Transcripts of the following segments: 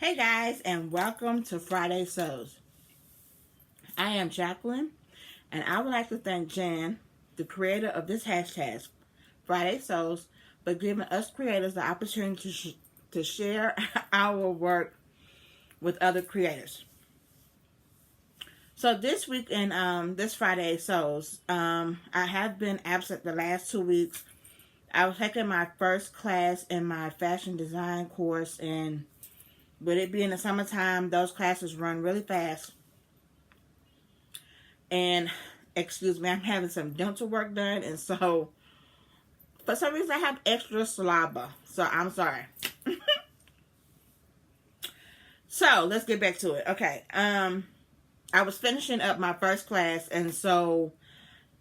Hey guys, and welcome to Friday Sews. I am Jacqueline, and I would like to thank Jan, the creator of this hashtag, Friday Sews, for giving us creators the opportunity to share our work with other creators. So this week in this Friday Sews, I have been absent the last 2 weeks. I was taking my first class in my fashion design course, and with it being the summertime, those classes run really fast. And, excuse me, I'm having some dental work done. And so, for some reason, I have extra saliva. So, I'm sorry. So, let's get back to it. Okay. I was finishing up my first class. And so,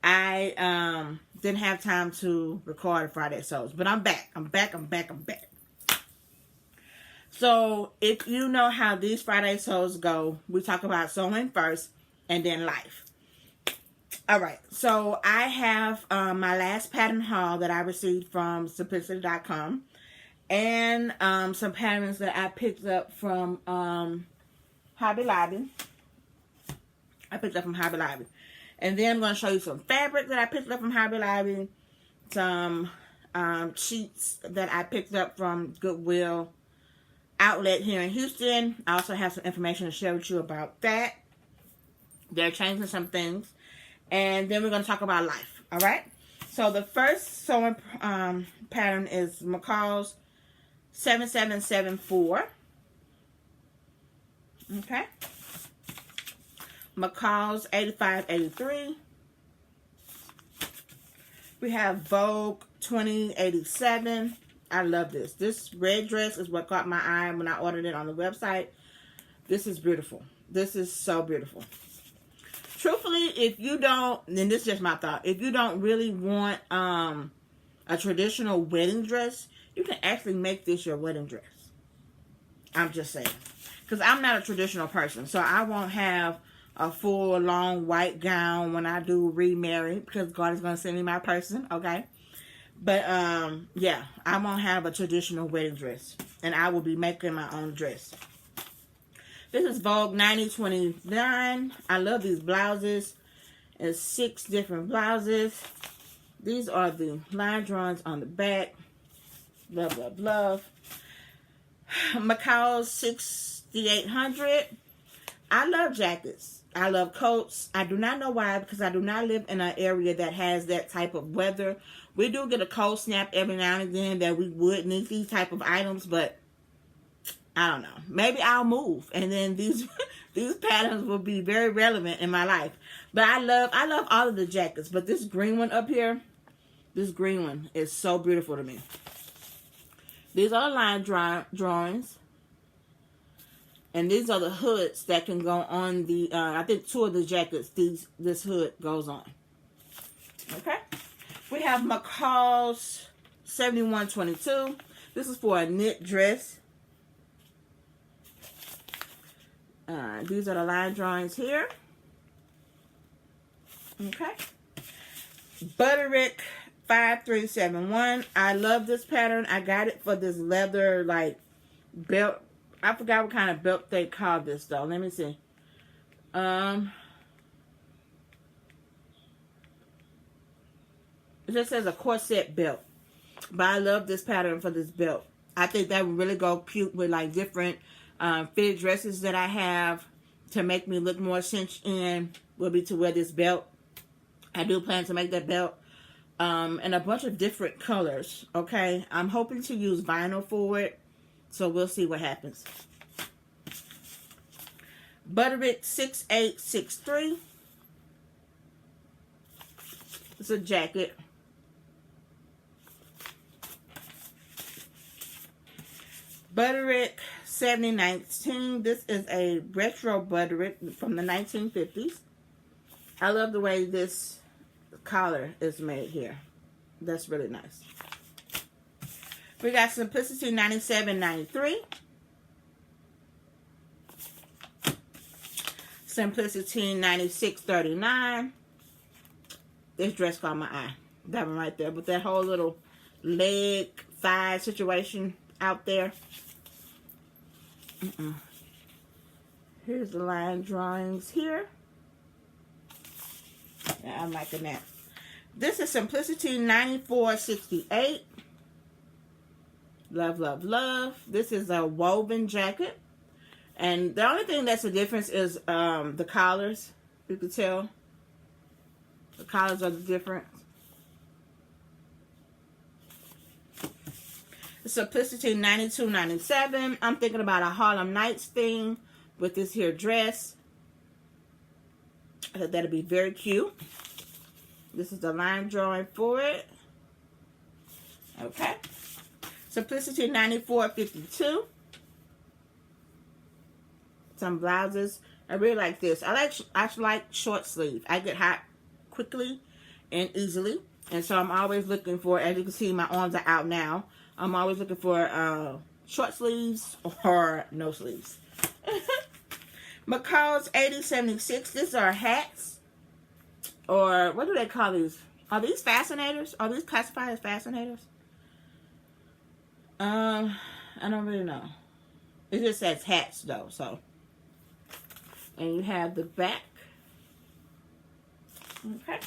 I didn't have time to record Friday Sews. But I'm back. I'm back. So, if you know how these Friday Sews go, we talk about sewing first and then life. Alright, so I have my last pattern haul that I received from simplicity.com and some patterns that I picked up from Hobby Lobby. And then I'm going to show you some fabric that I picked up from Hobby Lobby, some sheets that I picked up from Goodwill outlet here in Houston. I also have some information to share with you about that. They're changing some things. And then we're going to talk about life. Alright? So the first sewing pattern is McCall's 7774. Okay? McCall's 8583. We have Vogue 2087. I love this. This red dress is what caught my eye when I ordered it on the website. This is beautiful. This is so beautiful. Truthfully, if you don't, and this is just my thought, if you don't really want a traditional wedding dress, you can actually make this your wedding dress. I'm just saying. Because I'm not a traditional person, so I won't have a full, long white gown when I do remarry, because God is going to send me my person, okay? But, yeah, I won't have a traditional wedding dress. And I will be making my own dress. This is Vogue 9029. I love these blouses. It's 6 different blouses. These are the line drawings on the back. Love, love, love. Macau's 6800. I love jackets. I love coats. I do not know why, because I do not live in an area that has that type of weather. We do get a cold snap every now and then that we would need these type of items, but I don't know. Maybe I'll move, and then these patterns will be very relevant in my life. But I love all of the jackets, but this green one up here, this green one is so beautiful to me. These are line drawings. And these are the hoods that can go on the, I think 2 of the jackets, this hood goes on. Okay. We have McCall's 7122. This is for a knit dress. These are the line drawings here. Okay. Butterick 5371. I love this pattern. I got it for this leather, like, belt. I forgot what kind of belt they call this, though. Let me see. It just says a corset belt. But I love this pattern for this belt. I think that would really go cute with, like, different fitted dresses that I have to make me look more cinched in. Will be to wear this belt. I do plan to make that belt in a bunch of different colors. Okay. I'm hoping to use vinyl for it. So we'll see what happens. Butterick 6863. It's a jacket. Butterick 7019. This is a retro Butterick from the 1950s. I love the way this collar is made here. That's really nice. We got Simplicity 9793. Simplicity 9639. This dress caught my eye. That one right there. With that whole little leg, thigh situation out there. Here's the line drawings here. Yeah, I'm liking that. This is Simplicity 9468. Love, love, love. This is a woven jacket. And the only thing that's a difference is the collars. You can tell. The collars are the difference. Simplicity 92.97. I'm thinking about a Harlem Nights thing with this here dress. I thought that'd be very cute. This is the line drawing for it. Okay. Simplicity 94.52. Some blouses. I really like this. I like short sleeve. I get hot quickly and easily. And so I'm always looking for, as you can see, my arms are out now. I'm always looking for short sleeves or no sleeves. McCall's 8076. These are hats. Or what do they call these? Are these fascinators? Are these classified as fascinators? I don't really know. It just says hats though, so. And you have the back. Okay.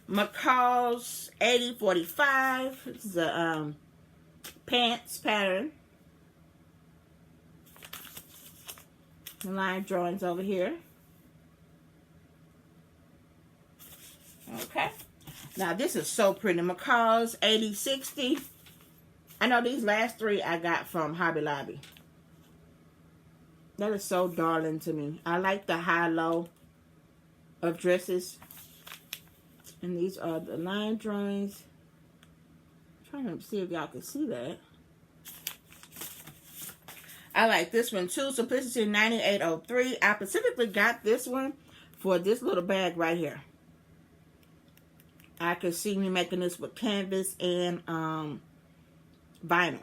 McCall's 8045. This is a pants pattern. The line drawings over here. Okay. Now this is so pretty. McCall's 8060. I know these last three I got from Hobby Lobby. That is so darling to me. I like the high-low of dresses. And these are the line drawings. I'm trying to see if y'all can see that. I like this one too. Simplicity 9803. I specifically got this one for this little bag right here. I could see me making this with canvas and vinyl.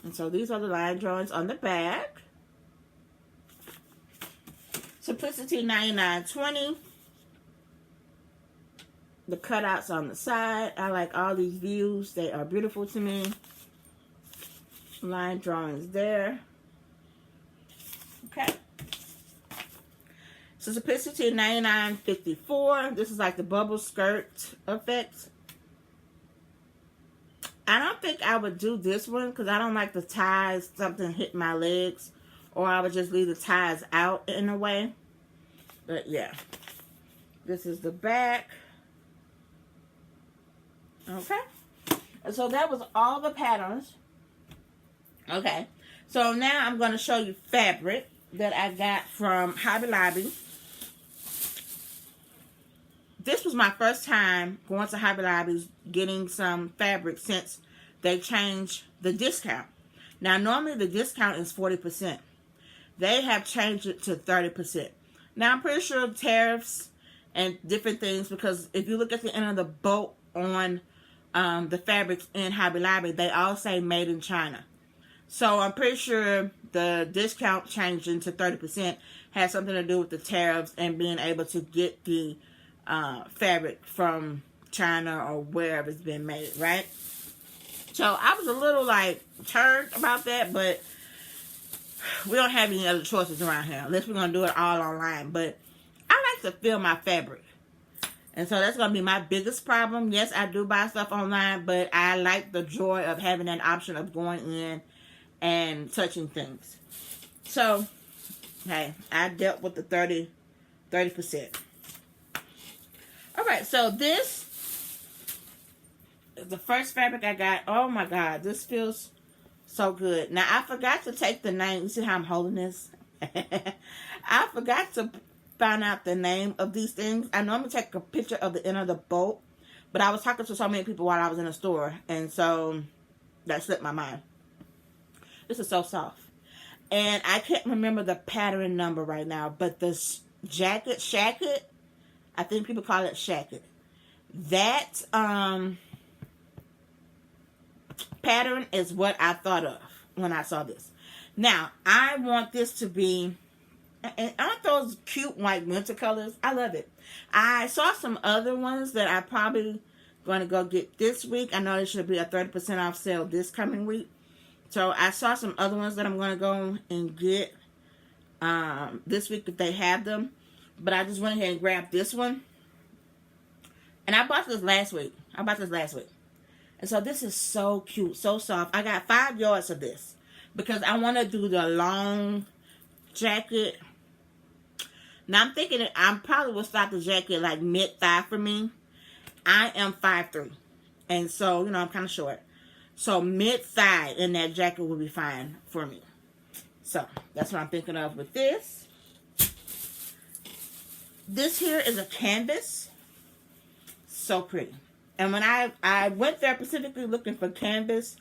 And so these are the line drawings on the back. Simplicity 9920. The cutouts on the side. I like all these views. They are beautiful to me. Line drawings there. Okay. So Simplicity 9954. This is like the bubble skirt effect. I don't think I would do this one because I don't like the ties, something hit my legs. Or I would just leave the ties out in a way. But yeah. This is the back. Okay. And so that was all the patterns. Okay. So now I'm going to show you fabric that I got from Hobby Lobby. This was my first time going to Hobby Lobby getting some fabric since they changed the discount. Now, normally the discount is 40%. They have changed it to 30%. Now, I'm pretty sure tariffs and different things, because if you look at the end of the bolt on the fabrics in Hobby Lobby, they all say made in China. So I'm pretty sure the discount changing to 30% has something to do with the tariffs and being able to get the fabric from China or wherever it's been made, right? So I was a little like turned about that, but we don't have any other choices around here unless we're going to do it all online. But I like to feel my fabric. And so that's going to be my biggest problem. Yes, I do buy stuff online, but I like the joy of having an option of going in and touching things. So, hey, I dealt with the 30%. All right, so this is the first fabric I got. Oh my God, this feels so good. Now, I forgot to take the name. You see how I'm holding this? I forgot to find out the name of these things. I normally take a picture of the end of the bolt, but I was talking to so many people while I was in the store, and so that slipped my mind. This is so soft. And I can't remember the pattern number right now, but this jacket, shacket, I think people call it shacket. That pattern is what I thought of when I saw this. Now, I want this to be, and aren't those cute white winter colors? I love it. I saw some other ones that I probably going to go get this week. I know there should be a 30% off sale this coming week. So I saw some other ones that I'm going to go and get this week if they have them. But I just went ahead and grabbed this one. And I bought this last week. And so this is so cute, so soft. I got 5 yards of this because I want to do the long jacket. Now I'm thinking that I probably will stop the jacket like mid-thigh for me. I am 5'3", and so, you know, I'm kind of short. So mid-thigh in that jacket will be fine for me. So that's what I'm thinking of with this. This here is a canvas. So pretty. And when I went there specifically looking for canvas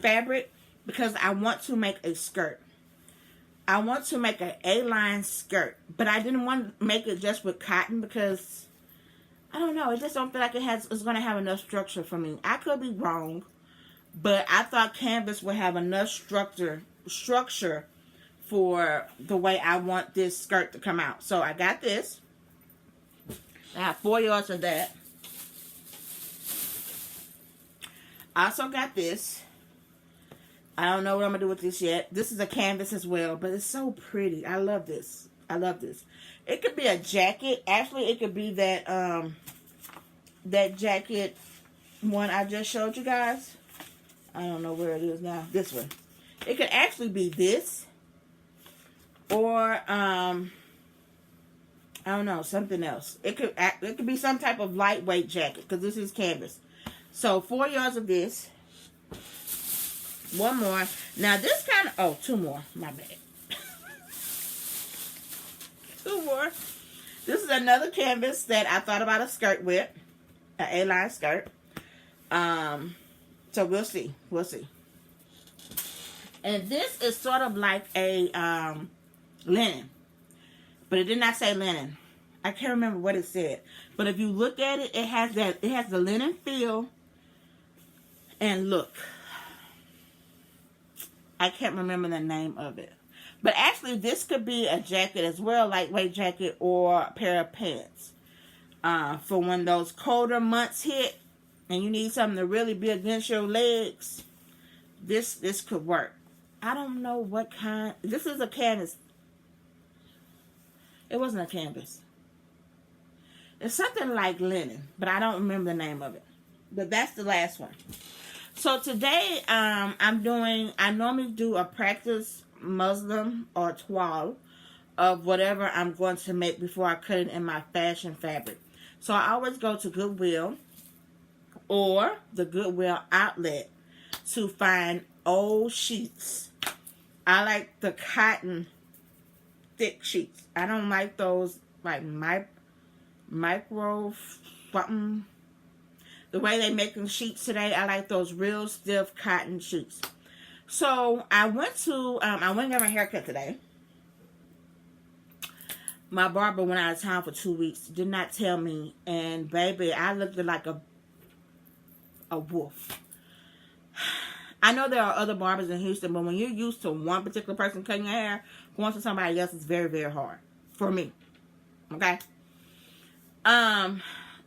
fabric because I want to make a skirt. I want to make an A-line skirt, but I didn't want to make it just with cotton because I don't know. I just don't feel like it's going to have enough structure for me. I could be wrong, but I thought canvas would have enough structure for the way I want this skirt to come out. So I got this. I have 4 yards of that. I also got this. I don't know what I'm going to do with this yet. This is a canvas as well, but it's so pretty. I love this. I love this. It could be a jacket. Actually, it could be that that jacket one I just showed you guys. I don't know where it is now. This one. It could actually be this. Or, I don't know, something else. It could be some type of lightweight jacket because this is canvas. So 4 yards of this. 1 more. Now this kind of, oh, 2 more. My bad. 2 more. This is another canvas that I thought about a skirt with. An A-line skirt. So we'll see. We'll see. And this is sort of like a linen. But it did not say linen. I can't remember what it said. But if you look at it, it has the linen feel. And look. I can't remember the name of it. But actually, this could be a jacket as well, lightweight jacket or a pair of pants. For when those colder months hit and you need something to really be against your legs, this could work. I don't know what kind. This is a canvas. It wasn't a canvas. It's something like linen, but I don't remember the name of it. But that's the last one. So today, I normally do a practice muslin or toile of whatever I'm going to make before I cut it in my fashion fabric. So I always go to Goodwill or the Goodwill outlet to find old sheets. I like the cotton thick sheets. I don't like those like micro something. The way they making sheets today, I like those real stiff cotton sheets. So I went and got my haircut today. My barber went out of town for 2 weeks. Did not tell me. And baby, I looked like a wolf. I know there are other barbers in Houston, but when you're used to one particular person cutting your hair, going to somebody else is very, very hard. For me. Okay?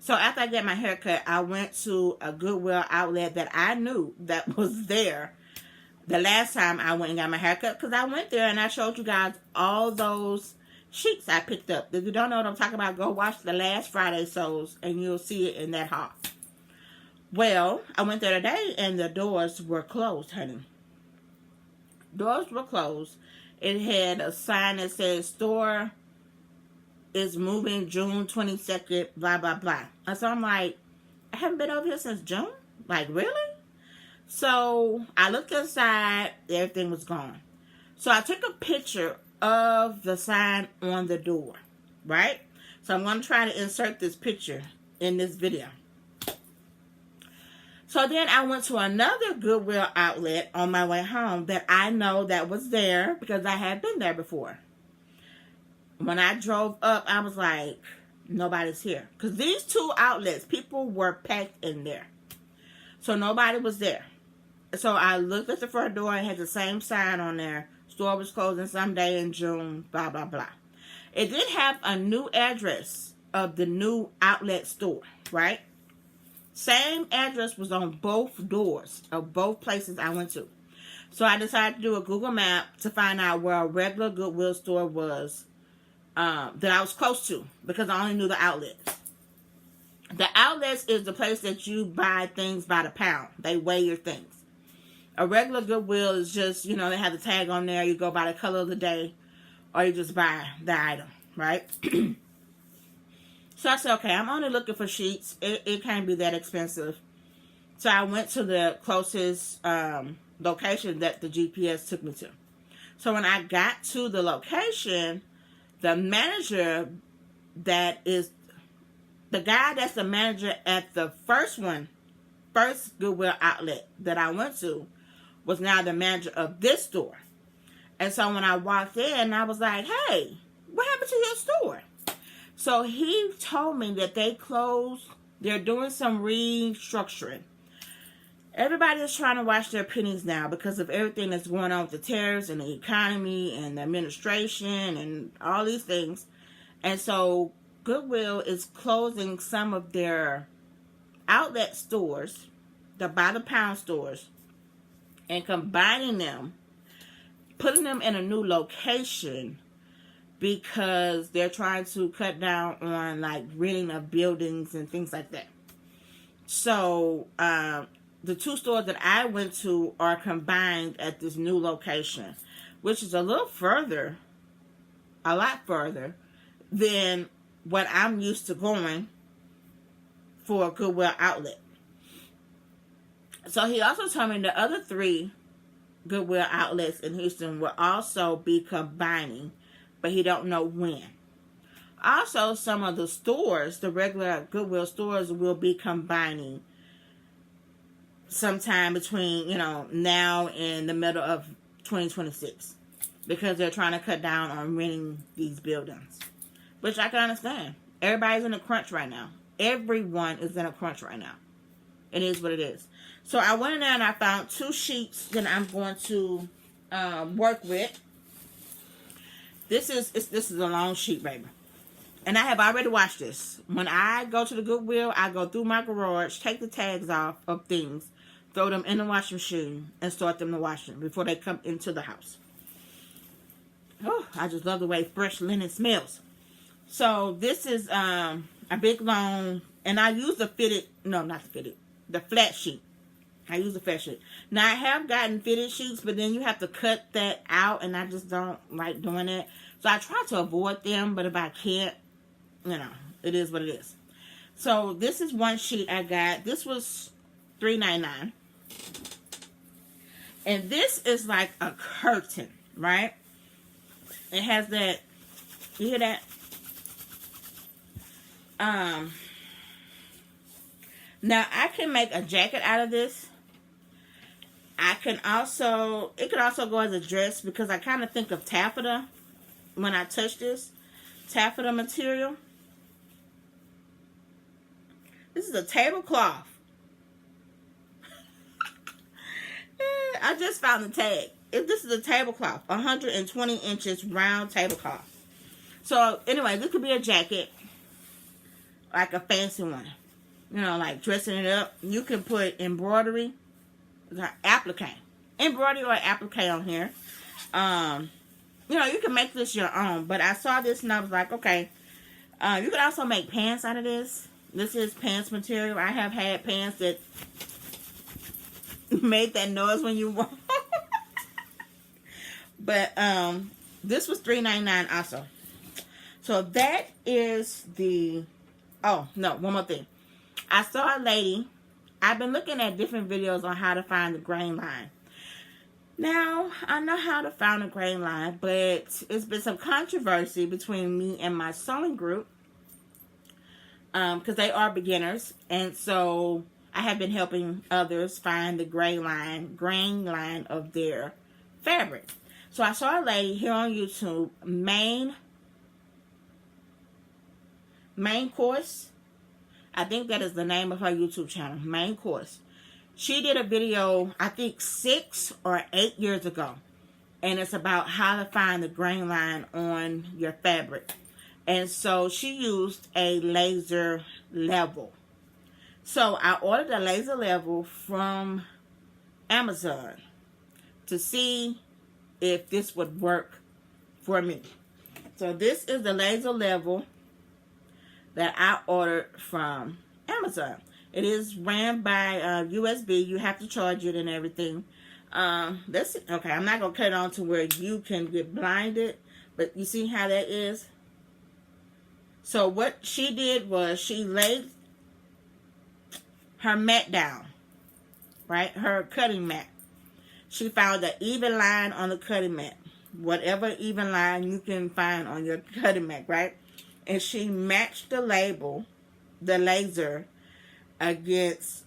So after I got my haircut, I went to a Goodwill outlet that I knew that was there the last time I went and got my haircut. Because I went there and I showed you guys all those sheets I picked up. If you don't know what I'm talking about, go watch the last Friday Sews and you'll see it in that haul. Well, I went there today and the doors were closed, honey. Doors were closed. It had a sign that says store is moving June 22nd, blah, blah, blah. And so I'm like, I haven't been over here since June? Like, really? So I looked inside, everything was gone. So I took a picture of the sign on the door, right? So I'm going to try to insert this picture in this video. So then I went to another Goodwill outlet on my way home that I know that was there because I had been there before. When I drove up, I was like, nobody's here. Because these 2 outlets, people were packed in there. So nobody was there. So I looked at the front door and had the same sign on there. Store was closing someday in June, blah, blah, blah. It did have a new address of the new outlet store, right? Same address was on both doors of both places I went to. So I decided to do a Google map to find out where a regular Goodwill store was that I was close to, because I only knew the outlets. The outlets is the place that you buy things by the pound. They weigh your things. A regular Goodwill is just, they have the tag on there. You go by the color of the day, or you just buy the item, right? So I said, okay, I'm only looking for sheets. It can't be that expensive. So I went to the closest location that the GPS took me to. So when I got to the location, the manager that is the guy that's the manager at the first Goodwill outlet that I went to was now the manager of this store. And so when I walked in, I was like, hey, what happened to your store? So he told me that they closed. They're doing some restructuring. Everybody is trying to watch their pennies now because of everything that's going on with the tariffs and the economy and the administration and all these things. And so Goodwill is closing some of their outlet stores, the by the pound stores, and combining them, putting them in a new location because they're trying to cut down on like renting of buildings and things like that. So the two stores that I went to are combined at this new location, which is a lot further than what I'm used to going for a Goodwill outlet. So he also told me the other 3 Goodwill outlets in Houston will also be combining, but he don't know when. Also, some of the stores, the regular Goodwill stores, will be combining sometime between, now and the middle of 2026, because they're trying to cut down on renting these buildings, which I can understand. Everybody's in a crunch right now. Everyone is in a crunch right now. It is what it is. So I went in there and I found 2 sheets that I'm going to work with. This is a long sheet, baby. And I have already washed this. When I go to the Goodwill, I go through my garage, take the tags off of things, throw them in the washing machine, and start them to wash them before they come into the house. Oh, I just love the way fresh linen smells. So this is a big long, and I use the flat sheet. I use the flat sheet. Now I have gotten fitted sheets, but then you have to cut that out, and I just don't like doing it. So I try to avoid them, but if I can't, it is what it is. So this is one sheet I got. This was $3.99. And this is like a curtain, right? It has that, you hear that? Now I can make a jacket out of this. It could also go as a dress, because I kind of think of taffeta when I touch this. Taffeta material. This is a tablecloth. I just found the tag. This is a tablecloth. 120 inches round tablecloth. So anyway, this could be a jacket. Like a fancy one. Like dressing it up. You can put embroidery. Applique. Embroidery or applique on here. You can make this your own. But I saw this and I was like, okay. You can also make pants out of this. This is pants material. I have had pants that made that noise when you walk. But this was $3.99 also. So that is the... Oh, no, one more thing. I saw a lady. I've been looking at different videos on how to find the grain line. Now, I know how to find a grain line, but it's been some controversy between me and my sewing group. Because they are beginners. And so I have been helping others find the grain line of their fabric. So I saw a lady here on YouTube, main course. I think that is the name of her YouTube channel, Main Course. She did a video, I think 6 or 8 years ago. And it's about how to find the grain line on your fabric. And so she used a laser level. So I ordered a laser level from Amazon to see if this would work for me. So this is the laser level that I ordered from Amazon. It is ran by USB. You have to charge it and everything. Let's see. Okay, I'm not gonna cut it on to where you can get blinded, but you see how that is. So what she did was she laid her mat down, right? Her cutting mat. She found an even line on the cutting mat, whatever even line you can find on your cutting mat, right? And she matched the label, the laser, against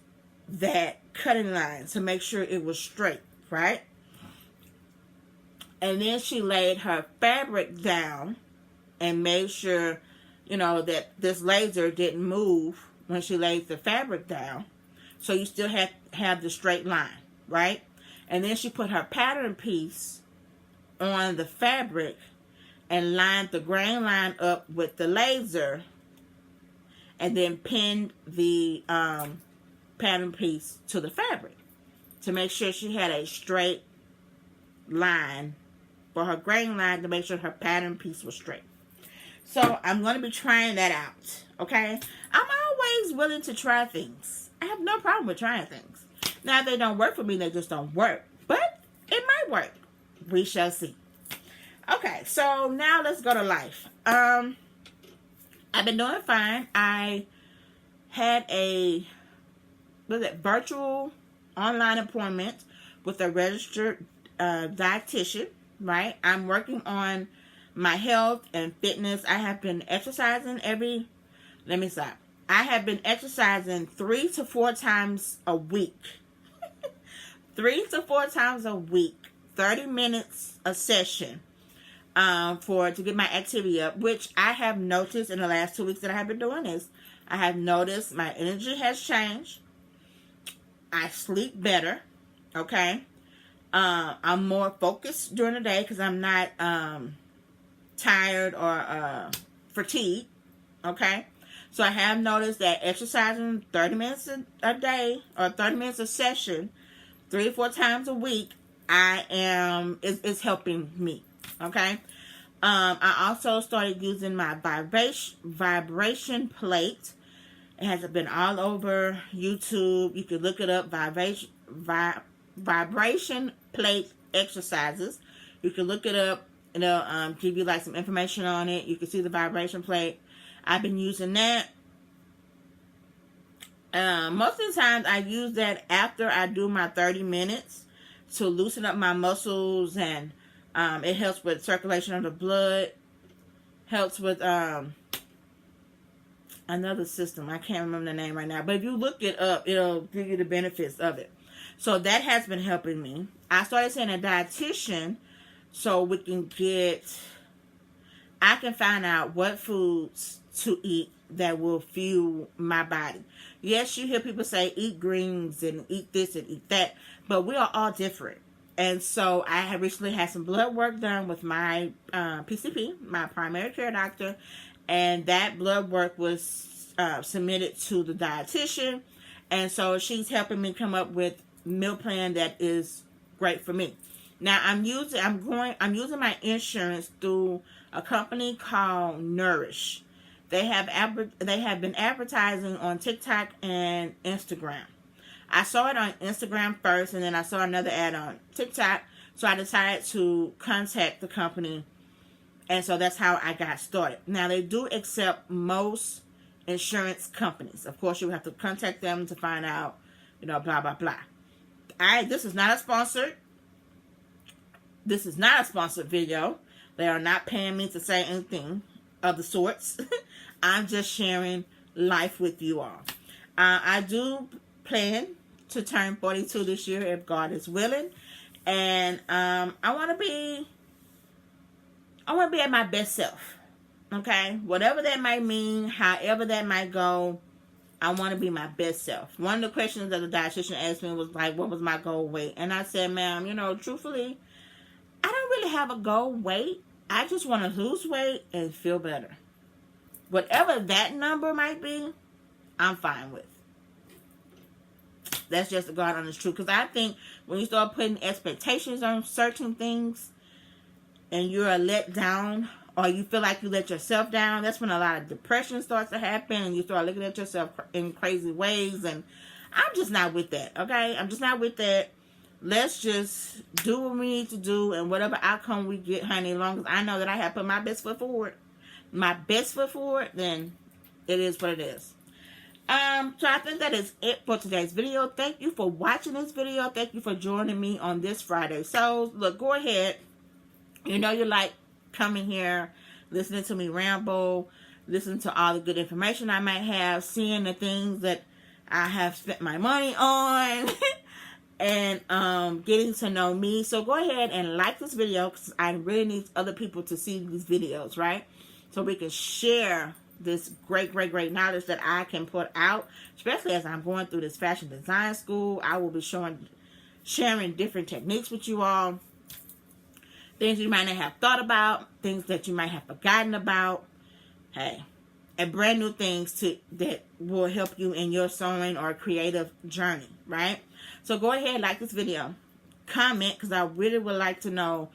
that cutting line to make sure it was straight, right? And then she laid her fabric down and made sure, that this laser didn't move when she laid the fabric down. So you still have the straight line, right? And then she put her pattern piece on the fabric and lined the grain line up with the laser, and then pinned the pattern piece to the fabric to make sure she had a straight line for her grain line, to make sure her pattern piece was straight. So I'm going to be trying that out, okay? I'm always willing to try things. I have no problem with trying things. Now, if they don't work for me, they just don't work. But it might work. We shall see. Okay, so now let's go to life. I've been doing fine. I had a virtual online appointment with a registered dietitian, right? I'm working on my health and fitness. I have been exercising I have been exercising 3 to 4 times a week. 3 to 4 times a week. 30 minutes a session. To get my activity up, which I have noticed in the last 2 weeks that I have been doing this. I have noticed my energy has changed. I sleep better. Okay. I'm more focused during the day because I'm not tired or fatigued. Okay. So I have noticed that exercising 30 minutes a day or 30 minutes a session 3 or 4 times a week is helping me. Okay. I also started using my vibration plate. It has been all over YouTube. You can look it up. Vibration plate exercises. You can look it up. It'll give you like some information on it. You can see the vibration plate. I've been using that. Most of the times I use that after I do my 30 minutes to loosen up my muscles, and it helps with circulation of the blood. Helps with another system. I can't remember the name right now. But if you look it up, it'll give you the benefits of it. So that has been helping me. I started seeing a dietitian so I can find out what foods to eat that will fuel my body. Yes, you hear people say eat greens and eat this and eat that, but we are all different. And so I have recently had some blood work done with my PCP, my primary care doctor, and that blood work was submitted to the dietitian. And so she's helping me come up with a meal plan that is great for me. Now I'm using my insurance through a company called Nourish. They have been advertising on TikTok and Instagram. I saw it on Instagram first, and then I saw another ad on TikTok. So I decided to contact the company, and so that's how I got started. Now they do accept most insurance companies. Of course, you have to contact them to find out, blah blah blah. This is not a sponsored. This is not a sponsored video. They are not paying me to say anything of the sorts. I'm just sharing life with you all. I do plan to turn 42 this year if God is willing, and I want to be at my best self. Okay, whatever that might mean, however that might go, I want to be my best self. One of the questions that the dietitian asked me was like, what was my goal weight? And I said, ma'am, truthfully, I don't really have a goal weight. I just want to lose weight and feel better. Whatever that number might be, I'm fine with. That's just the God honest truth. Because I think when you start putting expectations on certain things and you're let down, or you feel like you let yourself down, that's when a lot of depression starts to happen and you start looking at yourself in crazy ways. And I'm just not with that, okay? I'm just not with that. Let's just do what we need to do, and whatever outcome we get, honey, as long as I know that I have put my best foot forward, then it is what it is. So I think that is it for today's video. Thank you for watching this video. Thank you for joining me on this Friday. So, look, go ahead. You know you like coming here, listening to me ramble, listening to all the good information I might have, seeing the things that I have spent my money on, and getting to know me. So go ahead and like this video, because I really need other people to see these videos, right? So we can share this great knowledge that I can put out, especially as I'm going through this fashion design school. I will be sharing different techniques with you all, things you might not have thought about, things that you might have forgotten about, hey, and brand new things that will help you in your sewing or creative journey, right? So go ahead, like this video, comment, because I really would like to know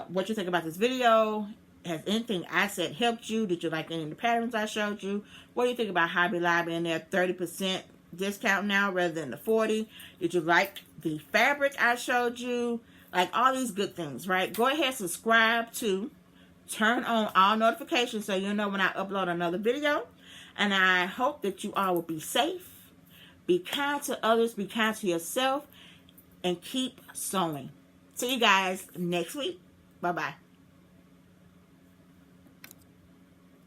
what you think about this video. Has anything I said helped you? Did you like any of the patterns I showed you? What do you think about Hobby Lobby and their 30% discount now rather than the 40%? Did you like the fabric I showed you? Like all these good things, right? Go ahead, subscribe to, turn on all notifications so you'll know when I upload another video. And I hope that you all will be safe, be kind to others, be kind to yourself, and keep sewing. See you guys next week. Bye-bye.